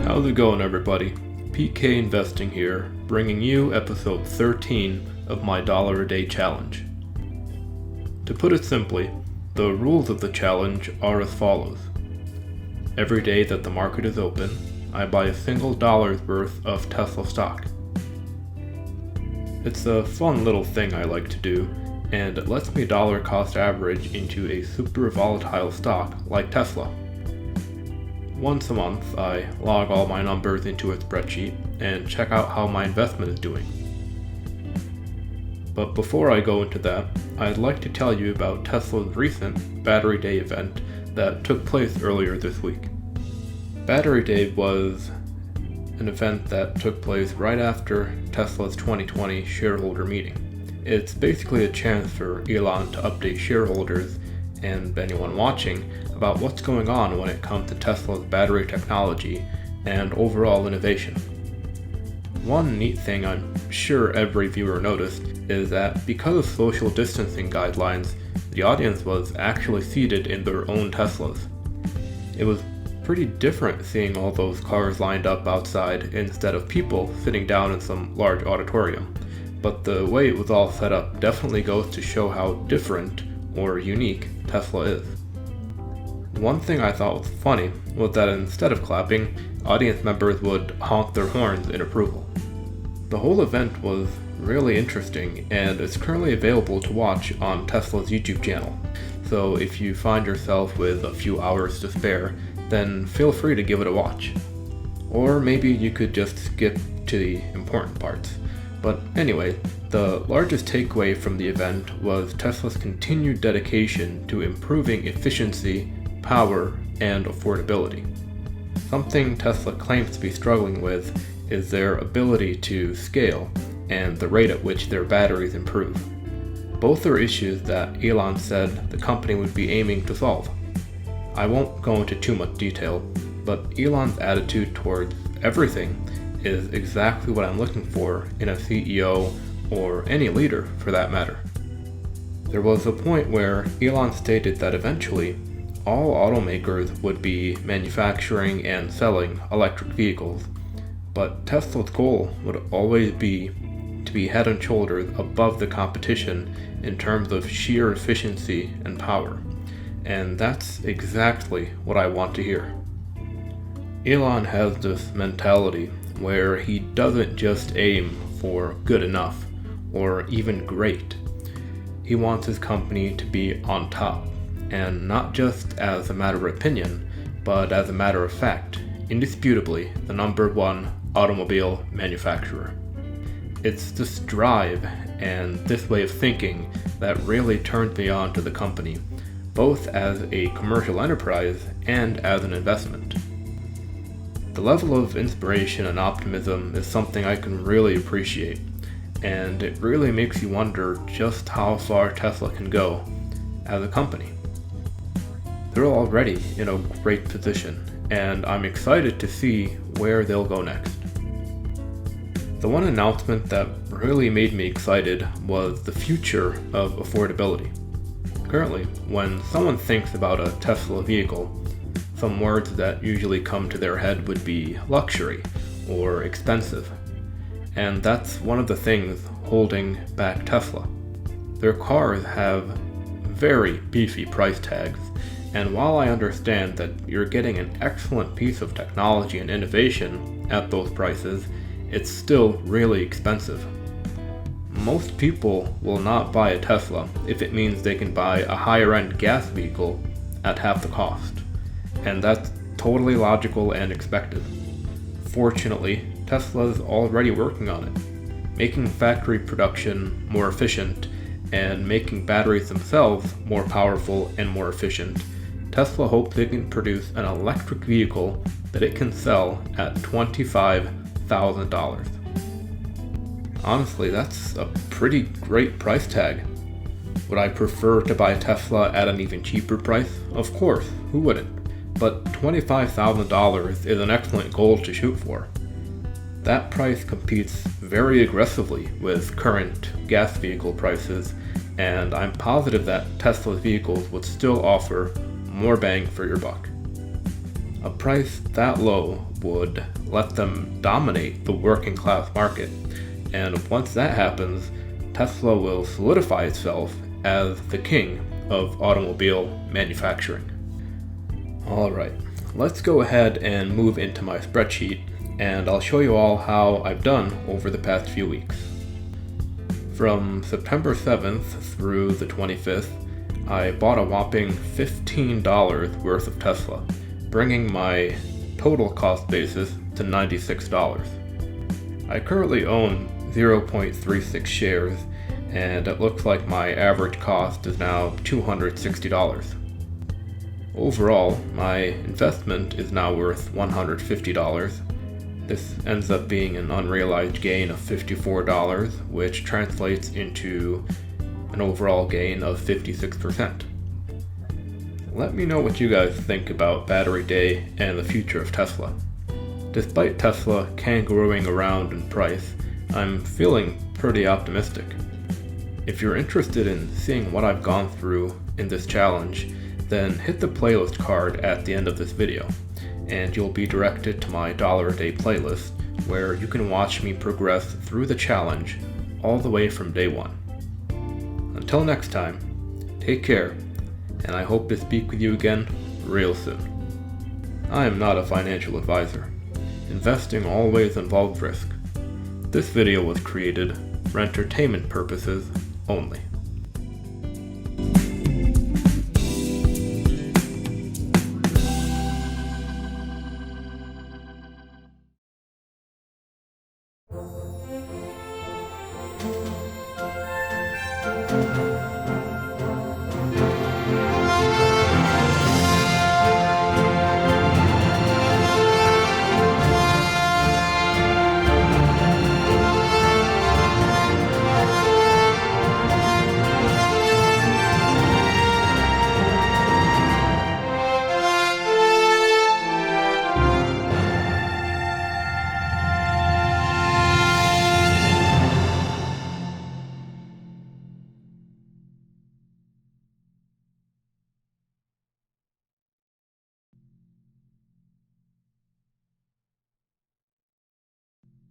How's it going, everybody? PK Investing here, bringing you episode 13 of my $1 a day challenge. To put it simply, the rules of the challenge are as follows. Every day that the market is open, I buy a single dollar's worth of Tesla stock. It's a fun little thing I like to do, and it lets me dollar cost average into a super volatile stock like Tesla. Once a month, I log all my numbers into a spreadsheet and check out how my investment is doing. But before I go into that, I'd like to tell you about Tesla's recent Battery Day event that took place earlier this week. Battery Day was an event that took place right after Tesla's 2020 shareholder meeting. It's basically a chance for Elon to update shareholders and anyone watching about what's going on when it comes to Tesla's battery technology and overall innovation. One neat thing I'm sure every viewer noticed is that because of social distancing guidelines, the audience was actually seated in their own Teslas. It was pretty different seeing all those cars lined up outside instead of people sitting down in some large auditorium, but the way it was all set up definitely goes to show how different or unique Tesla is. One thing I thought was funny was that instead of clapping, audience members would honk their horns in approval. The whole event was really interesting and is currently available to watch on Tesla's YouTube channel. So if you find yourself with a few hours to spare, then feel free to give it a watch. Or maybe you could just skip to the important parts. But anyway, the largest takeaway from the event was Tesla's continued dedication to improving efficiency, power, and affordability. Something Tesla claims to be struggling with is their ability to scale and the rate at which their batteries improve. Both are issues that Elon said the company would be aiming to solve. I won't go into too much detail, but Elon's attitude towards everything is exactly what I'm looking for in a CEO or any leader for that matter. There was a point where Elon stated that eventually all automakers would be manufacturing and selling electric vehicles, but Tesla's goal would always be to be head and shoulders above the competition in terms of sheer efficiency and power, and that's exactly what I want to hear. Elon has this mentality where he doesn't just aim for good enough or even great. He wants his company to be on top, and not just as a matter of opinion, but as a matter of fact, indisputably the number one automobile manufacturer. It's this drive and this way of thinking that really turned me on to the company, both as a commercial enterprise and as an investment. The level of inspiration and optimism is something I can really appreciate, and it really makes you wonder just how far Tesla can go as a company. They're already in a great position, and I'm excited to see where they'll go next. The one announcement that really made me excited was the future of affordability. Currently, when someone thinks about a Tesla vehicle, some words that usually come to their head would be luxury or expensive. And that's one of the things holding back Tesla. Their cars have very beefy price tags, and while I understand that you're getting an excellent piece of technology and innovation at those prices, it's still really expensive. Most people will not buy a Tesla if it means they can buy a higher-end gas vehicle at half the cost. And that's totally logical and expected. Fortunately, Tesla's already working on it, making factory production more efficient and making batteries themselves more powerful and more efficient. Tesla hopes it can produce an electric vehicle that it can sell at $25,000. Honestly, that's a pretty great price tag. Would I prefer to buy a Tesla at an even cheaper price? Of course, who wouldn't? But $25,000 is an excellent goal to shoot for. That price competes very aggressively with current gas vehicle prices, and I'm positive that Tesla's vehicles would still offer more bang for your buck. A price that low would let them dominate the working class market, and once that happens, Tesla will solidify itself as the king of automobile manufacturing. Alright, let's go ahead and move into my spreadsheet, and I'll show you all how I've done over the past few weeks. From September 7th through the 25th, I bought a whopping $15 worth of Tesla, bringing my total cost basis to $96. I currently own 0.36 shares, and it looks like my average cost is now $260. Overall, my investment is now worth $150. This ends up being an unrealized gain of $54, which translates into an overall gain of 56%. Let me know what you guys think about Battery Day and the future of Tesla. Despite Tesla kangarooing around in price, I'm feeling pretty optimistic. If you're interested in seeing what I've gone through in this challenge, then hit the playlist card at the end of this video, and you'll be directed to my $1 a day playlist, where you can watch me progress through the challenge all the way from day one. Until next time, take care, and I hope to speak with you again real soon. I am not a financial advisor. Investing always involves risk. This video was created for entertainment purposes only.